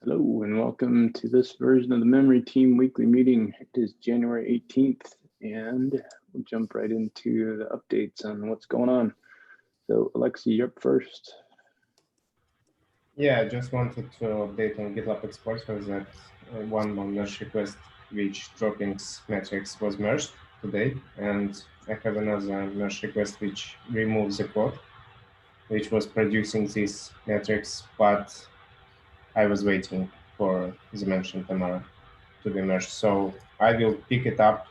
Hello and welcome to this version of the Memory Team weekly meeting. It is January 18th and we'll jump right into the updates on what's going on. So Alexi, you're up first. Yeah, I just wanted to update on GitLab exporter that one more merge request which droppings matrix was merged today, and I have another merge request which removes the code which was producing this matrix, but I was waiting for the mentioned MR to be merged. So I will pick it up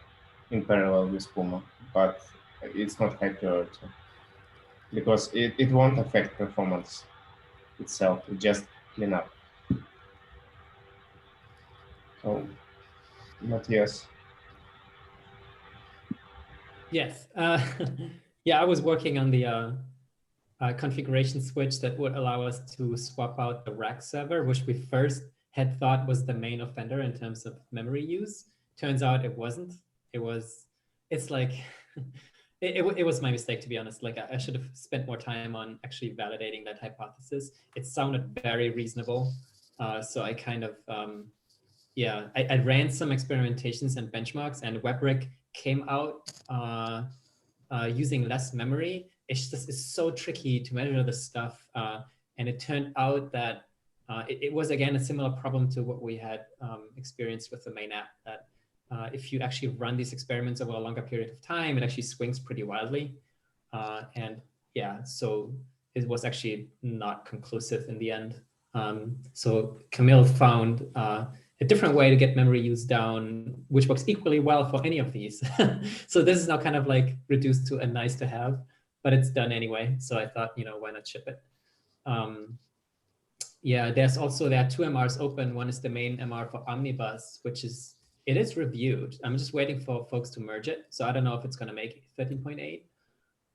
in parallel with Puma, but it's not high priority because it won't affect performance itself. It just clean up. So, Matias. Yes. Yeah, I was working on the configuration switch that would allow us to swap out the rack server, which we first had thought was the main offender in terms of memory use. Turns out it wasn't. It's like, it was my mistake, to be honest. Like I should have spent more time on actually validating that hypothesis. It sounded very reasonable. So I kind of, yeah, I ran some experimentations and benchmarks, and WebRick came out using less memory. It's so tricky to measure this stuff. And it turned out that it was, again, a similar problem to what we had experienced with the main app, that if you actually run these experiments over a longer period of time, it actually swings pretty wildly. And yeah, so it was actually not conclusive in the end. So Camille found a different way to get memory use down, which works equally well for any of these. So this is now kind of like reduced to a nice to have, but it's done anyway. So I thought, why not ship it? Yeah, there are two MRs open. One is the main MR for Omnibus, it is reviewed. I'm just waiting for folks to merge it. So I don't know if it's going to make 13.8.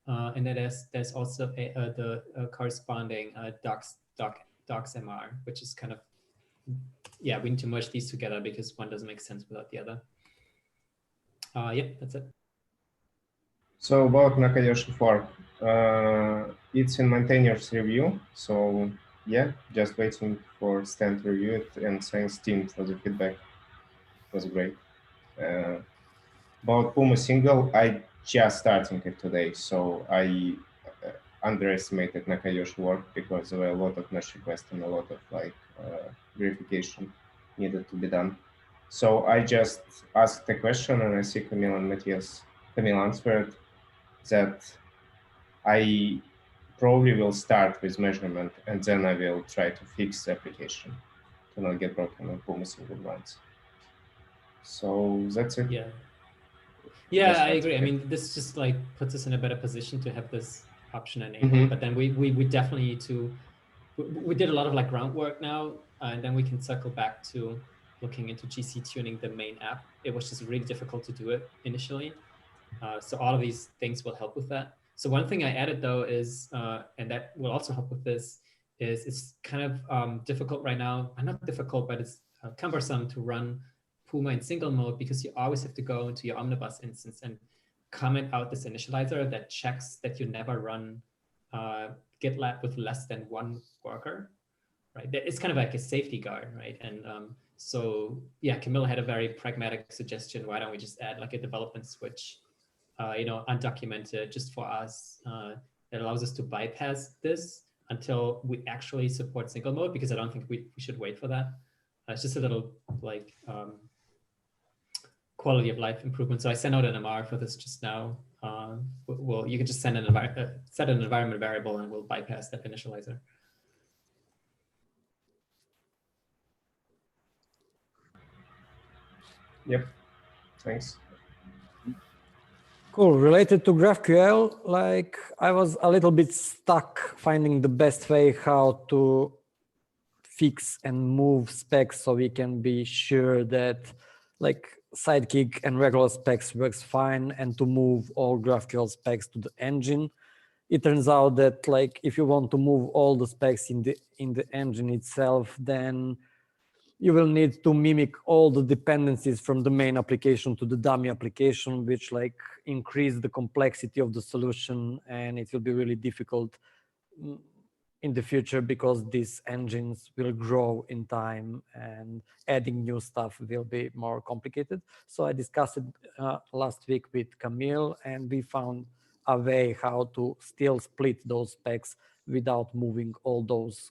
And then there's also the corresponding docs MR, which is kind of, yeah, we need to merge these together because one doesn't make sense without the other. Yeah, that's it. So about Nakayoshi fork, it's in maintainers review. So yeah, just waiting for Stan to review it, and thanks team for the feedback. It was great. About Puma single, I just starting it today, so I underestimated Nakayoshi work because there were a lot of merge requests and a lot of verification needed to be done. So I just asked a question, and I see Camille and Matias. Camille answered that I probably will start with measurement, and then I will try to fix the application to not get broken on Puma single runs. So that's it. Yeah, I agree. I mean, this just like puts us in a better position to have this option enabled. But then we definitely need to. We did a lot of like groundwork now, and then we can circle back to looking into GC tuning the main app. It was just really difficult to do it initially. So all of these things will help with that. So one thing I added though is, and that will also help with this, is it's kind of difficult right now. Not difficult, but it's cumbersome to run Puma in single mode because you always have to go into your Omnibus instance and comment out this initializer that checks that you never run GitLab with less than one worker, right? It's kind of like a safety guard, right? And so yeah, Camille had a very pragmatic suggestion. Why don't we just add like a development switch, undocumented just for us that allows us to bypass this until we actually support single mode, because I don't think we should wait for that. It's just a little like quality of life improvement. So I sent out an MR for this just now. Well, you can just send set an environment variable and we'll bypass that initializer. Yep, thanks. Cool. Related to GraphQL, like I was a little bit stuck finding the best way how to fix and move specs so we can be sure that like Sidekick and regular specs works fine, and to move all GraphQL specs to the engine. It turns out that like if you want to move all the specs in the engine itself, then you will need to mimic all the dependencies from the main application to the dummy application, which like increase the complexity of the solution, and it will be really difficult in the future, because these engines will grow in time and adding new stuff will be more complicated. So I discussed it last week with Camille, and we found a way how to still split those specs without moving all those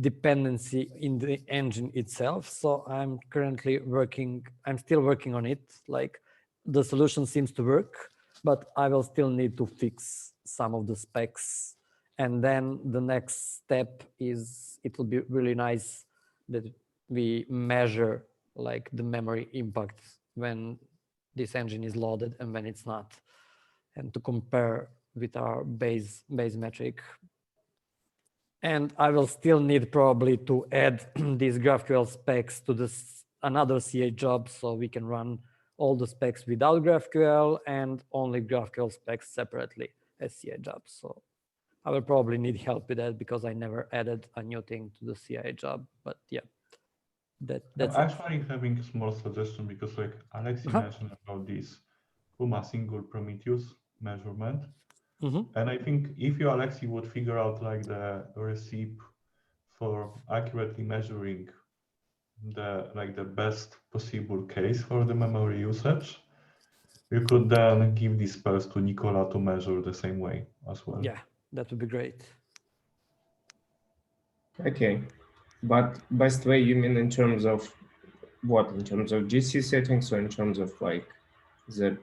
dependency in the engine itself. So I'm still working on it. Like, the solution seems to work, but I will still need to fix some of the specs. And then the next step is, it will be really nice that we measure like the memory impact when this engine is loaded and when it's not, and to compare with our base metric. And I will still need probably to add these GraphQL specs to this another CA job, so we can run all the specs without GraphQL and only GraphQL specs separately as CA jobs. So I will probably need help with that, because I never added a new thing to the CI job. But yeah, that's I'm actually having a small suggestion, because like Alexi mentioned about this Puma single Prometheus measurement. And I think if you, Alexi, would figure out like the recipe for accurately measuring the best possible case for the memory usage, you could then give these pairs to Nicola to measure the same way as well. Yeah, that would be great. Okay, but best way, you mean in terms of what? In terms of GC settings, or in terms of like the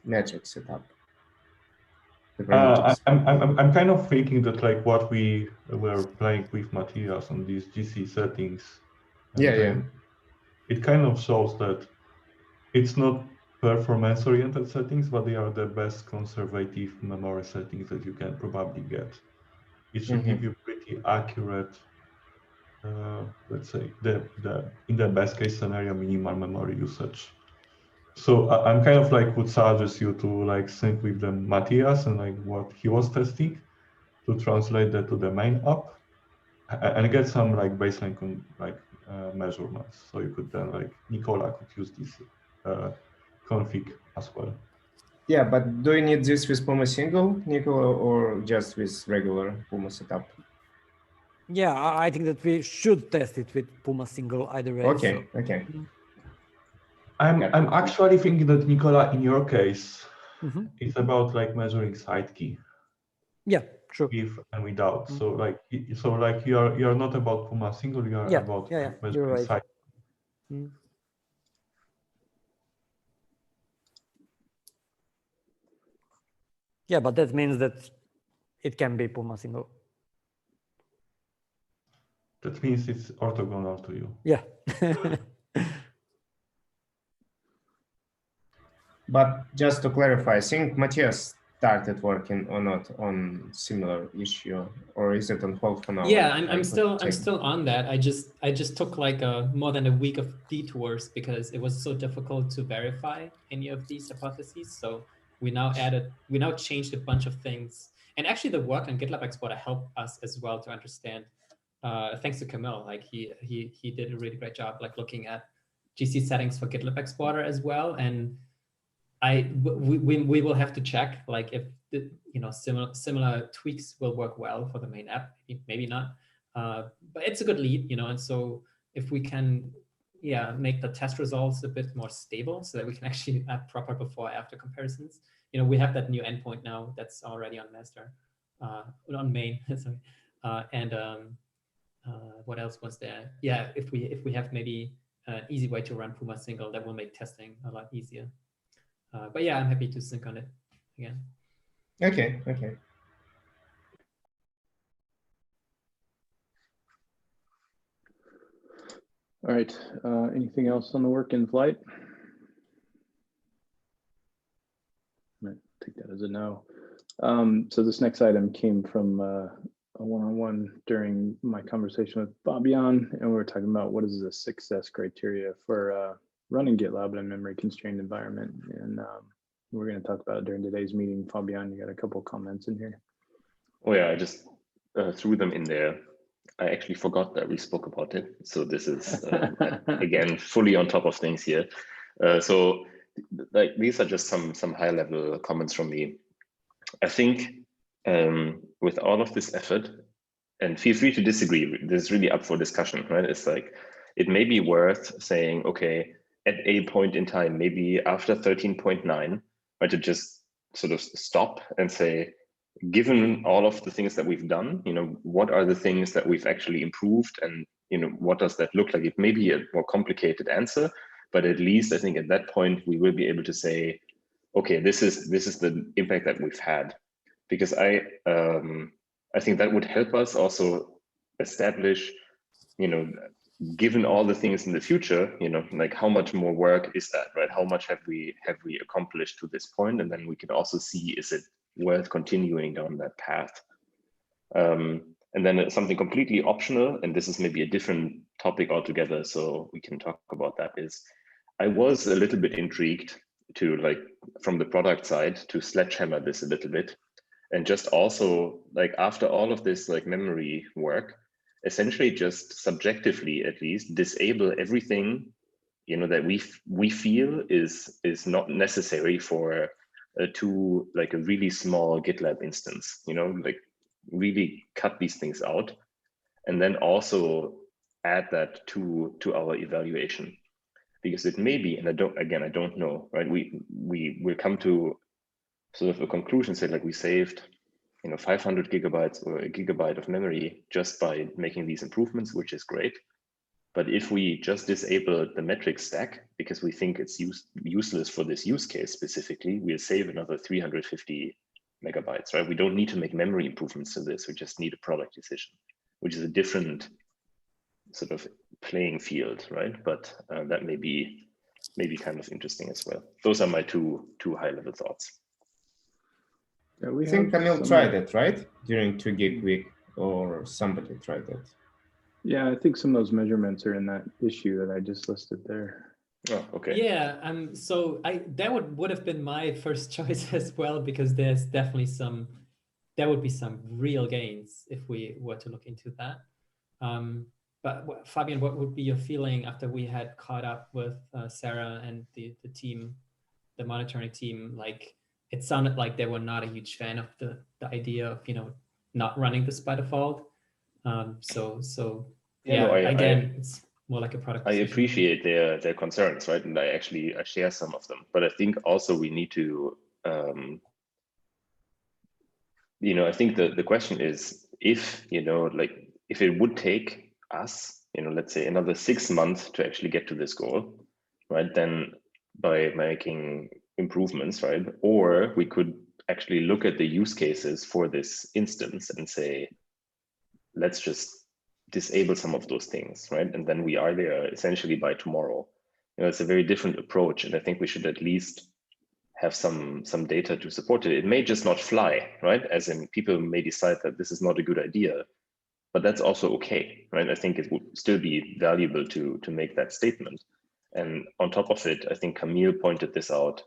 metric setup? I'm kind of thinking that like what we were playing with Matias on these GC settings, it kind of shows that it's not performance-oriented settings, but they are the best conservative memory settings that you can probably get. It should give you pretty accurate, let's say, in the best case scenario, minimal memory usage. So I'm kind of like would suggest you to like sync with the Matias and like what he was testing, to translate that to the main app and get some like baseline measurements. So you could then like Nicola could use this config as well. Yeah, but do you need this with Puma single, Nicola, or just with regular Puma setup? Yeah, I think that we should test it with Puma single either way. Okay, okay. I'm actually thinking that, Nicola, in your case, it's about like measuring side key. Yeah, true. With and without. So like you're not about Puma single, you are about like measuring side key. Yeah, but that means that it can be Puma single. That means it's orthogonal to you. Yeah. But just to clarify, I think Matias started working or not on similar issue, or is it on hold for now? Yeah, I'm still on that. I just took like more than a week of detours because it was so difficult to verify any of these hypotheses. So we now changed a bunch of things, and actually the work on GitLab Exporter helped us as well to understand. Thanks to Camille, like he did a really great job, like looking at GC settings for GitLab Exporter as well, and we will have to check like if the, similar tweaks will work well for the main app, maybe not, but it's a good lead, and so if we can make the test results a bit more stable so that we can actually have proper before after comparisons. We have that new endpoint now that's already on master, on main, sorry, and what else was there? Yeah, if we have maybe an easy way to run Puma single, that will make testing a lot easier. But yeah, I'm happy to sync on it again. Okay. All right. Anything else on the work in flight? I might take that as a no. So this next item came from a one-on-one during my conversation with Fabian, and we were talking about what is the success criteria for running GitLab in a memory constrained environment. And we're going to talk about it during today's meeting. Fabian, you got a couple of comments in here. Oh yeah, I just threw them in there. I actually forgot that we spoke about it. So this is, again, fully on top of things here. So like these are just some high level comments from me. I think with all of this effort and feel free to disagree. This is really up for discussion, right? It's like, it may be worth saying, okay, at a point in time, maybe after 13.9, right, to just sort of stop and say, given all of the things that we've done, what are the things that we've actually improved, and what does that look like? It may be a more complicated answer, but at least I think at that point we will be able to say, okay, this is the impact that we've had, because I think that would help us also establish, given all the things in the future, like how much more work is that, right? How much have we accomplished to this point? And then we can also see, is it worth continuing down that path? And then something completely optional, and this is maybe a different topic altogether, so we can talk about that, is I was a little bit intrigued to, like, from the product side, to sledgehammer this a little bit, and just also, like, after all of this like memory work, essentially just subjectively at least disable everything that we feel is not necessary for a really small GitLab instance, like really cut these things out, and then also add that to our evaluation, because it may be, and I don't know, right? We will come to sort of a conclusion, say like we saved 500 gigabytes or a gigabyte of memory just by making these improvements, which is great. But if we just disable the metric stack because we think it's useless for this use case specifically, we'll save another 350 megabytes, right? We don't need to make memory improvements to this. We just need a product decision, which is a different sort of playing field, right? But that may be kind of interesting as well. Those are my two high-level thoughts. Yeah, I think Camille tried it, right? During 2 Gig Week, or somebody tried it. Yeah, I think some of those measurements are in that issue that I just listed there. Oh, okay. Yeah, so that would have been my first choice as well, because there's definitely there would be some real gains if we were to look into that. But Fabian, what would be your feeling after we had caught up with Sarah and the team, the monitoring team? Like, it sounded like they were not a huge fan of the idea of not running this by default. So yeah, again, it's more like a product decision. I appreciate their concerns, right? And I share some of them, but I think also we need to I think the question is, if if it would take us let's say another 6 months to actually get to this goal, right? Then by making improvements, right? Or we could actually look at the use cases for this instance and say, let's just disable some of those things, right? And then we are there essentially by tomorrow. It's a very different approach, and I think we should at least have some data to support it. It may just not fly, right? As in, people may decide that this is not a good idea, but that's also okay, right? I think it would still be valuable to make that statement. And on top of it, I think Camille pointed this out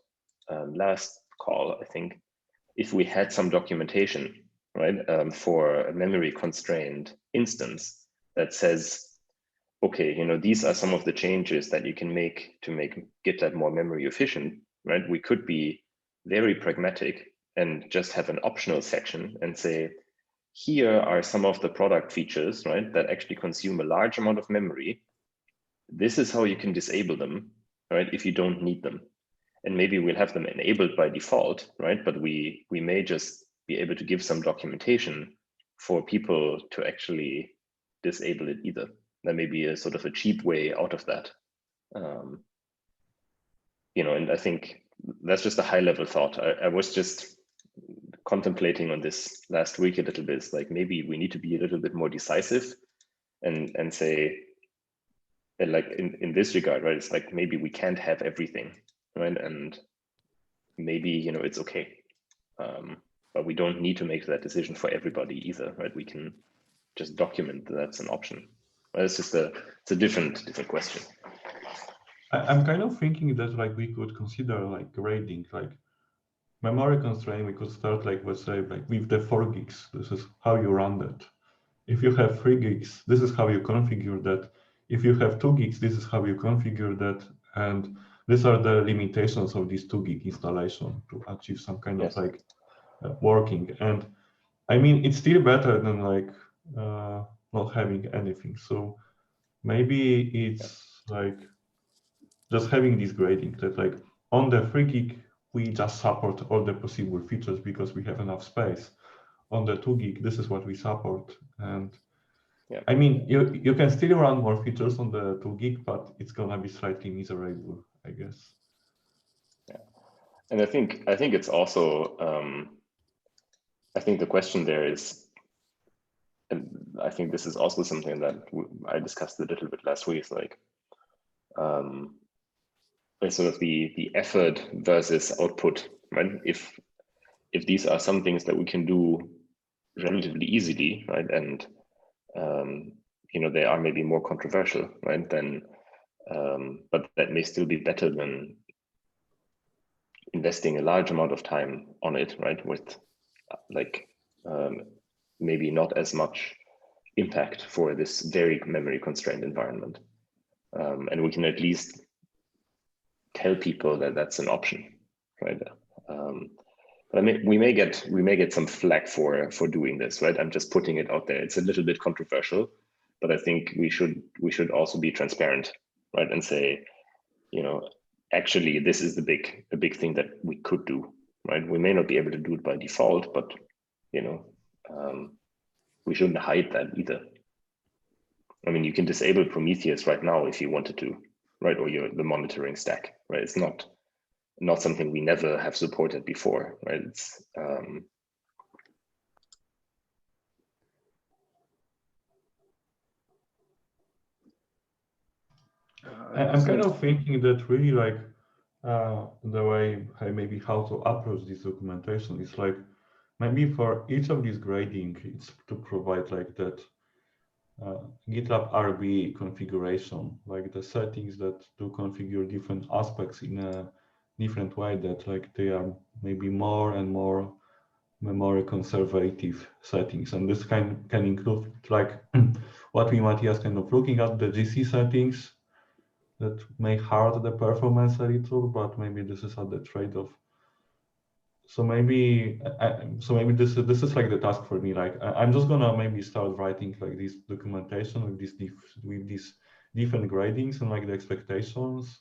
last call. I think if we had some documentation, right, for a memory constrained instance that says, okay, these are some of the changes that you can make to make GitLab more memory efficient, right? We could be very pragmatic and just have an optional section and say, here are some of the product features, right, that actually consume a large amount of memory. This is how you can disable them, right, if you don't need them. And maybe we'll have them enabled by default, right? But we may just be able to give some documentation for people to actually disable it either. That may be a sort of a cheap way out of that. And I think that's just a high level thought. I was just contemplating on this last week a little bit. It's like, maybe we need to be a little bit more decisive and say, and like in this regard, right? It's like, maybe we can't have everything, right? And maybe, it's okay. But we don't need to make that decision for everybody either, right? We can just document that that's an option. But it's just it's a different question. I'm kind of thinking that like we could consider like grading, like memory constraint. We could start like, let's say, like with the 4 gigs. This is how you run that. If you have 3 gigs, this is how you configure that. If you have 2 gigs, this is how you configure that. And these are the limitations of this 2 gig installation to achieve some kind of like working. And I mean, it's still better than like not having anything. So maybe it's like just having this grading that like on the 3 gig, we just support all the possible features because we have enough space. On the 2 gig, this is what we support. And yeah. I mean, you can still run more features on the 2 gig, but it's gonna be slightly miserable, I guess. Yeah, and I think it's also I think the question there is, and I think this is also something that I discussed a little bit last week, like sort of the effort versus output, right? If these are some things that we can do relatively easily, right, and you know, they are maybe more controversial, right, then but that may still be better than investing a large amount of time on it, right, with like maybe not as much impact for this very memory constrained environment. And we can at least tell people that that's an option, right? But I mean, we may get some flack for doing this, right? I'm just putting it out there. It's a little bit controversial, but I think we should also be transparent, right, and say, you know, actually, this is the big thing that we could do, right? We may not be able to do it by default, but you know, we shouldn't hide that either. I mean, you can disable Prometheus right now if you wanted to, right? Or the monitoring stack, right? It's not something we never have supported before, right? It's I'm kind of thinking that really like the way maybe how to approach this documentation is like maybe for each of these grading, it's to provide like that GitLab RB configuration, like the settings that do configure different aspects in a different way, that like they are maybe more and more memory conservative settings. And this can include like what we, Matias, kind of looking at the GC settings that may hurt the performance a little, but maybe this is at the trade-off. So maybe this is like the task for me. Like I'm just gonna maybe start writing like this documentation with these different gradings and like the expectations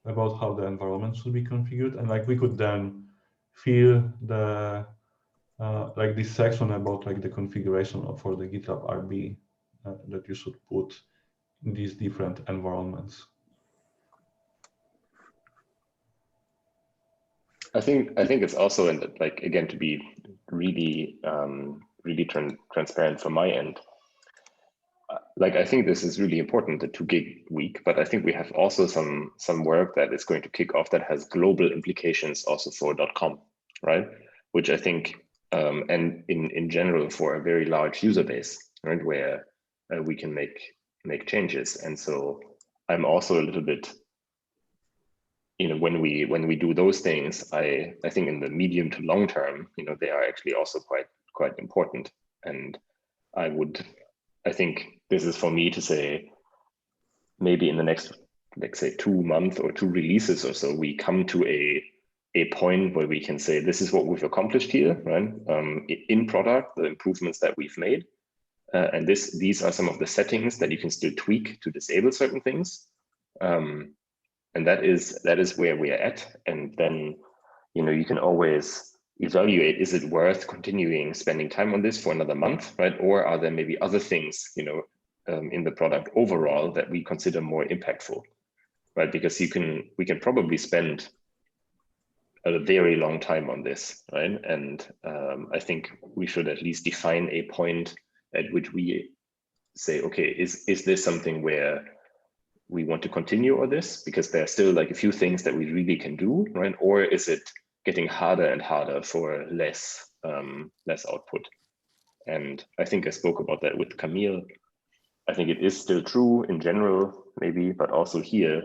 about how the environment should be configured, and like we could then fill the like this section about like the configuration for the GitLab RB that you should put in these different environments. I think it's also, in like, again, to be really transparent from my end, like I think this is really important, the 2 gig week, but I think we have also some work that is going to kick off that has global implications also for .com, right? Which I think and in general for a very large user base, right, where we can make changes. And so I'm also a little bit, you know, when we do those things, I think in the medium to long term, you know, they are actually also quite important. And I think this is for me to say, maybe in the next, let's say 2 months or 2 releases or so, we come to a point where we can say, this is what we've accomplished here, right? In product, the improvements that we've made. And these are some of the settings that you can still tweak to disable certain things. And that is where we are at. And then, you know, you can always evaluate, is it worth continuing spending time on this for another month, right? Or are there maybe other things, you know, in the product overall that we consider more impactful, right? Because we can probably spend a very long time on this, right? And I think we should at least define a point at which we say, okay, is this something where we want to continue on this because there are still like a few things that we really can do, right? Or is it getting harder and harder for less output? And I think I spoke about that with Camille. I think it is still true in general, maybe, but also here,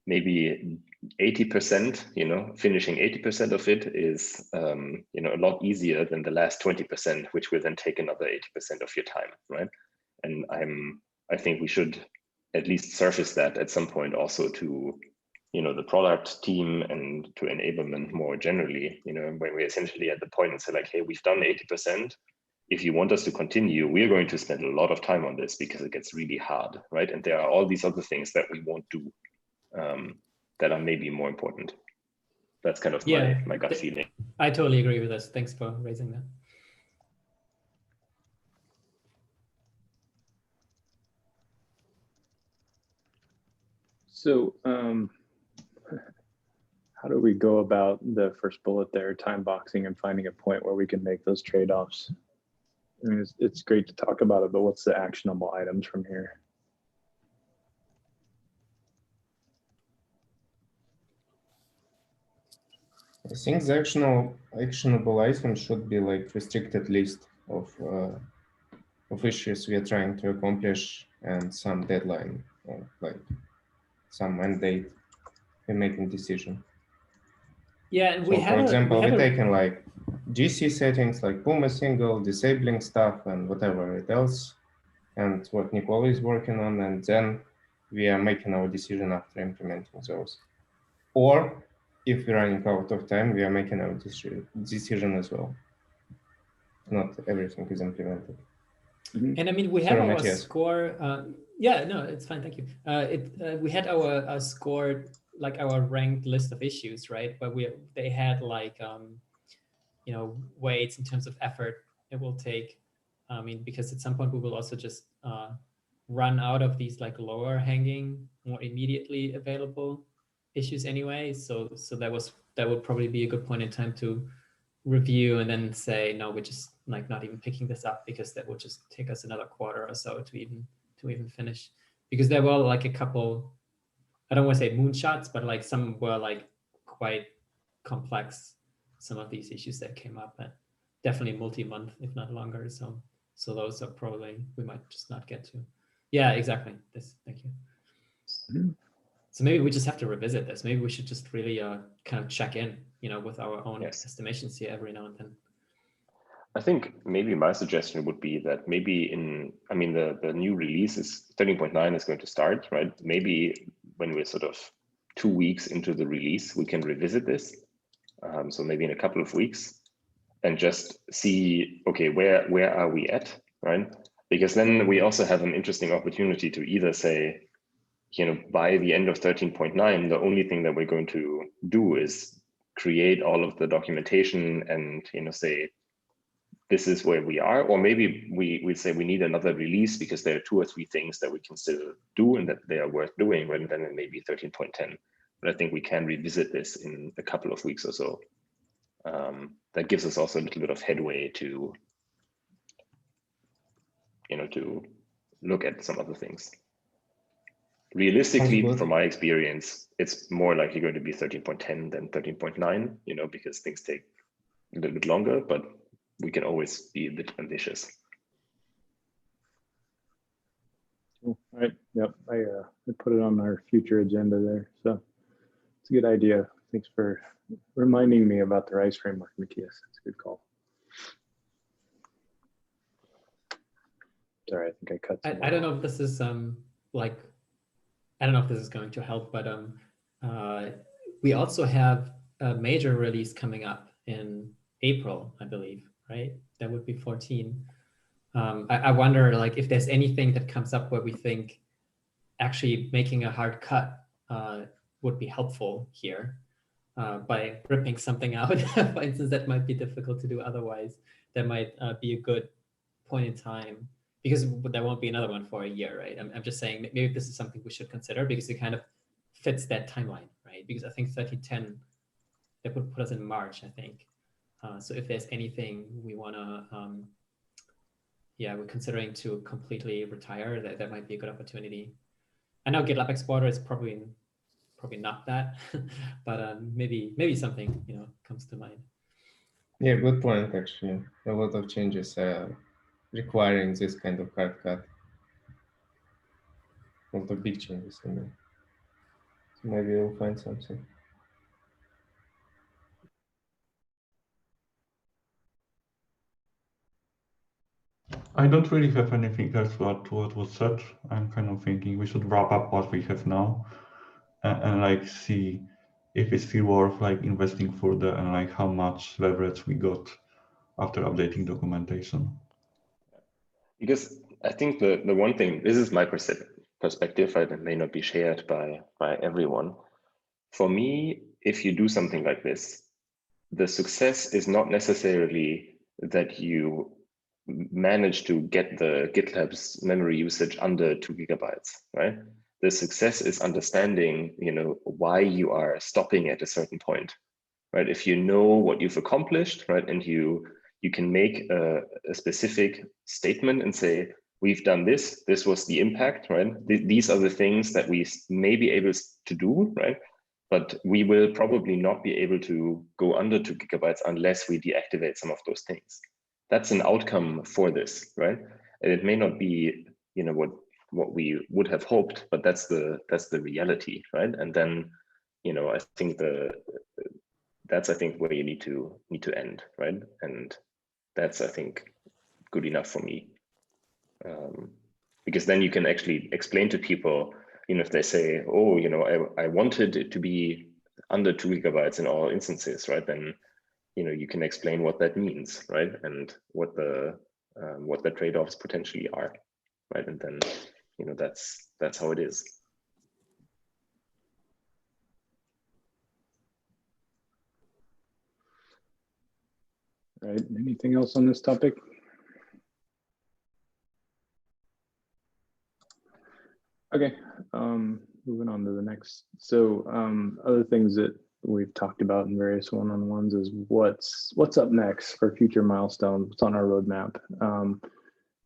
maybe 80%, you know, finishing 80% of it is, you know, a lot easier than the last 20%, which will then take another 80% of your time, right? And I think we should at least surface that at some point also to, you know, the product team and to enablement more generally, you know, when we're essentially at the point and say like, hey, we've done 80%, if you want us to continue, we're going to spend a lot of time on this because it gets really hard, right? And there are all these other things that we won't do that are maybe more important. That's kind of my gut feeling. I totally agree with this. Thanks for raising that. So how do we go about the first bullet there, time boxing and finding a point where we can make those trade-offs? I mean, it's great to talk about it, but what's the actionable items from here? I think the actionable items should be like restricted list of issues we are trying to accomplish and some deadline, or like some end date we're making decision. Yeah, and so for example, we're taking like GC settings like Puma single, disabling stuff and whatever else, and what Nicole is working on, and then we are making our decision after implementing those. Or if we're running out of time, we are making our decision as well. Not everything is implemented. And I mean, we have our score. Yeah, no, it's fine. Thank you. We had our score, like our ranked list of issues, right? But they had like, you know, weights in terms of effort it will take. I mean, because at some point we will also just run out of these like lower hanging, more immediately available issues anyway. So that would probably be a good point in time to review and then say, no, we're just like not even picking this up because that would just take us another quarter or so to even finish. Because there were like a couple, I don't want to say moonshots, but like some were like quite complex, some of these issues that came up, and definitely multi-month, if not longer. So those are probably, we might just not get to. Yeah, exactly. Thank you. So maybe we just have to revisit this. Maybe we should just really kind of check in, you know, with our own estimations here every now and then. I think maybe my suggestion would be that maybe the new release is 13.9 is going to start, right? Maybe when we're sort of 2 weeks into the release, we can revisit this. So maybe in a couple of weeks and just see, okay, where are we at, right? Because then we also have an interesting opportunity to either say, you know, by the end of 13.9, the only thing that we're going to do is create all of the documentation and, you know, say, this is where we are, or maybe we say we need another release because there are 2 or 3 things that we can still do and that they are worth doing, rather than it may be 13.10. But I think we can revisit this in a couple of weeks or so. That gives us also a little bit of headway to, you know, to look at some other things. Realistically, from my experience, it's more likely going to be 13.10 than 13.9, you know, because things take a little bit longer, but we can always be a bit ambitious. Cool. All right. Yep. I put it on our future agenda there. So it's a good idea. Thanks for reminding me about the RISE framework, Matias. It's a good call. Sorry, I think I cut. I don't know if this is like, I don't know if this is going to help, but we also have a major release coming up in April, I believe, right? That would be 14. I wonder, like, if there's anything that comes up where we think actually making a hard cut would be helpful here by ripping something out. For instance, that might be difficult to do otherwise. That might be a good point in time, because there won't be another one for a year, right? I'm just saying maybe this is something we should consider because it kind of fits that timeline, right? Because I think 1310, that would put us in March, I think. So if there's anything we want to, we're considering to completely retire, that might be a good opportunity. I know GitLab Exporter is probably not that, but maybe something, you know, comes to mind. Yeah, good point, actually. A lot of changes requiring this kind of hard cut. A lot of big changes in there. So maybe we'll find something. I don't really have anything else to add to what was said. I'm kind of thinking we should wrap up what we have now and like see if it's still worth like investing further and like how much leverage we got after updating documentation. Because I think the one thing, this is my perspective, right, that may not be shared by everyone. For me, if you do something like this, the success is not necessarily that you manage to get the GitLab's memory usage under 2 gigabytes, right? The success is understanding, why you are stopping at a certain point, right? If you know what you've accomplished, right, and you can make a specific statement and say, we've done this was the impact, right? These are the things that we may be able to do, right? But we will probably not be able to go under 2 gigabytes unless we deactivate some of those things. That's an outcome for this, right? And it may not be, what we would have hoped, but that's the reality, right? And then, I think that's where you need to end, right? And that's, I think, good enough for me, because then you can actually explain to people, if they say, oh, I wanted it to be under 2 gigabytes in all instances, right? Then, you can explain what that means, right? And what the trade-offs potentially are, right? And then, that's how it is. All right, anything else on this topic? Okay, moving on to the next. So other things that we've talked about in various one-on-ones is what's up next for future milestones, what's on our roadmap.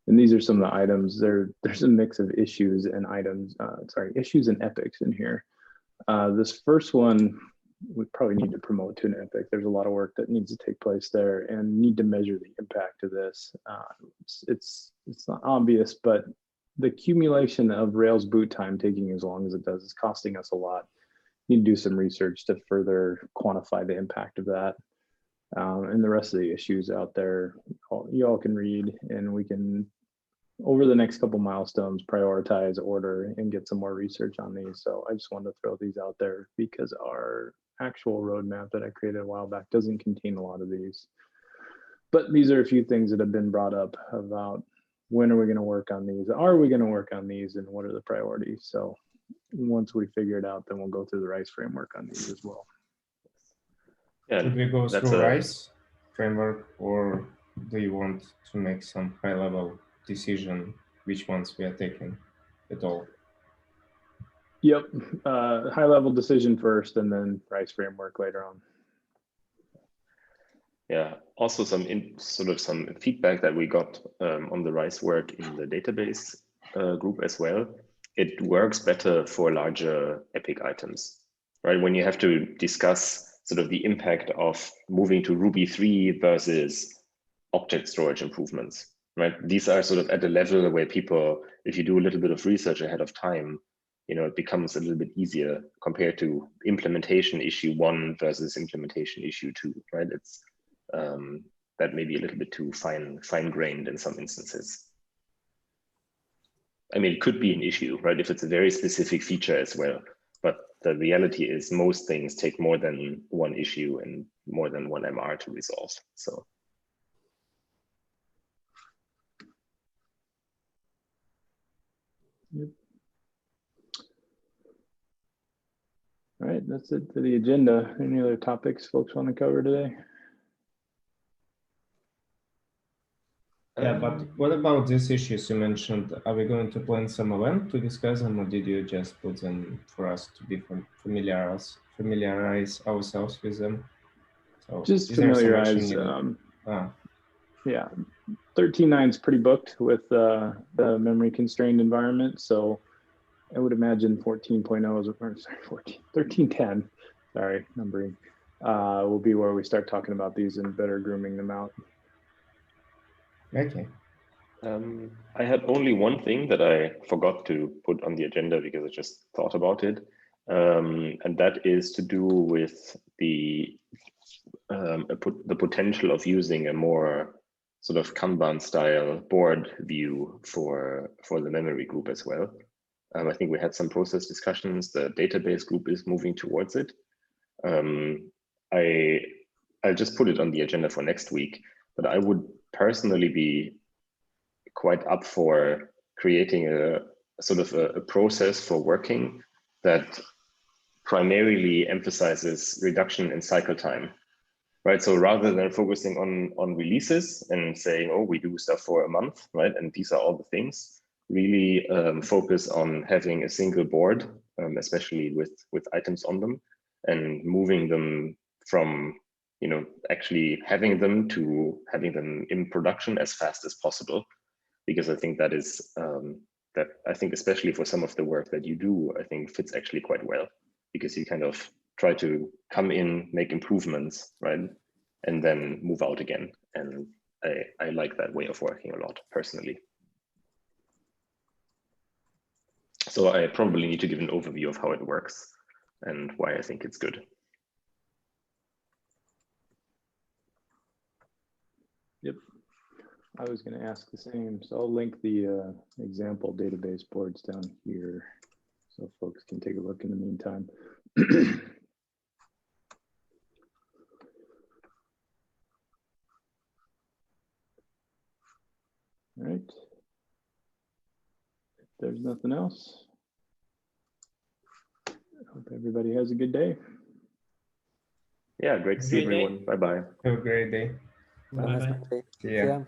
And these are some of the items. There's a mix of issues and items, issues and epics in here. This first one, we probably need to promote to an epic. There's a lot of work that needs to take place there and need to measure the impact of this. It's not obvious, but the accumulation of Rails boot time taking as long as it does is costing us a lot. Need to do some research to further quantify the impact of that. And the rest of the issues out there, you all can read, and we can, over the next couple milestones, prioritize, order, and get some more research on these. So I just wanted to throw these out there because our actual roadmap that I created a while back doesn't contain a lot of these. But these are a few things that have been brought up about when are we going to work on these? Are we going to work on these? And what are the priorities? So once we figure it out, then we'll go through the RICE framework on these as well. Yeah, should we go through RICE framework, or do you want to make some high-level decision which ones we are taking at all? Yep, high-level decision first, and then RICE framework later on. Yeah, also some feedback that we got on the RICE work in the database group as well. It works better for larger epic items, right? When you have to discuss sort of the impact of moving to Ruby 3 versus object storage improvements, right? These are sort of at a level where people, if you do a little bit of research ahead of time, it becomes a little bit easier compared to implementation issue 1 versus implementation issue 2, right? It's that may be a little bit too fine-grained in some instances. I mean, it could be an issue, right? If it's a very specific feature as well. But the reality is most things take more than one issue and more than one MR to resolve. So. Yep. All right, that's it for the agenda. Any other topics folks want to cover today? Yeah, but what about these issues you mentioned? Are we going to plan some event to discuss them, or did you just put them for us to be familiarize ourselves with them? So just familiarize. Yeah, 13.9 is pretty booked with the memory constrained environment, so I would imagine 14.0 is, or sorry, 13.10. Sorry, numbering will be where we start talking about these and better grooming them out. Okay. I had only one thing that I forgot to put on the agenda because I just thought about it, and that is to do with the potential of using a more sort of Kanban style board view for the memory group as well. I think we had some process discussions. The database group is moving towards it. I'll just put it on the agenda for next week, but I would personally be quite up for creating a sort of a process for working that primarily emphasizes reduction in cycle time, right? So rather than focusing on releases and saying, oh, we do stuff for a month, right? And these are all the things, really focus on having a single board, especially with items on them, and moving them from, you know, actually having them to having them in production as fast as possible. Because I think that is, that I think especially for some of the work that you do, I think fits actually quite well, because you kind of try to come in, make improvements, right? And then move out again. And I like that way of working a lot personally. So I probably need to give an overview of how it works and why I think it's good. Yep. I was going to ask the same. So I'll link the example database boards down here so folks can take a look in the meantime. All right. If there's nothing else, I hope everybody has a good day. Yeah, great to see everyone. Bye-bye. Have a great day. Have a nice Bye-bye. day. See ya. Yeah.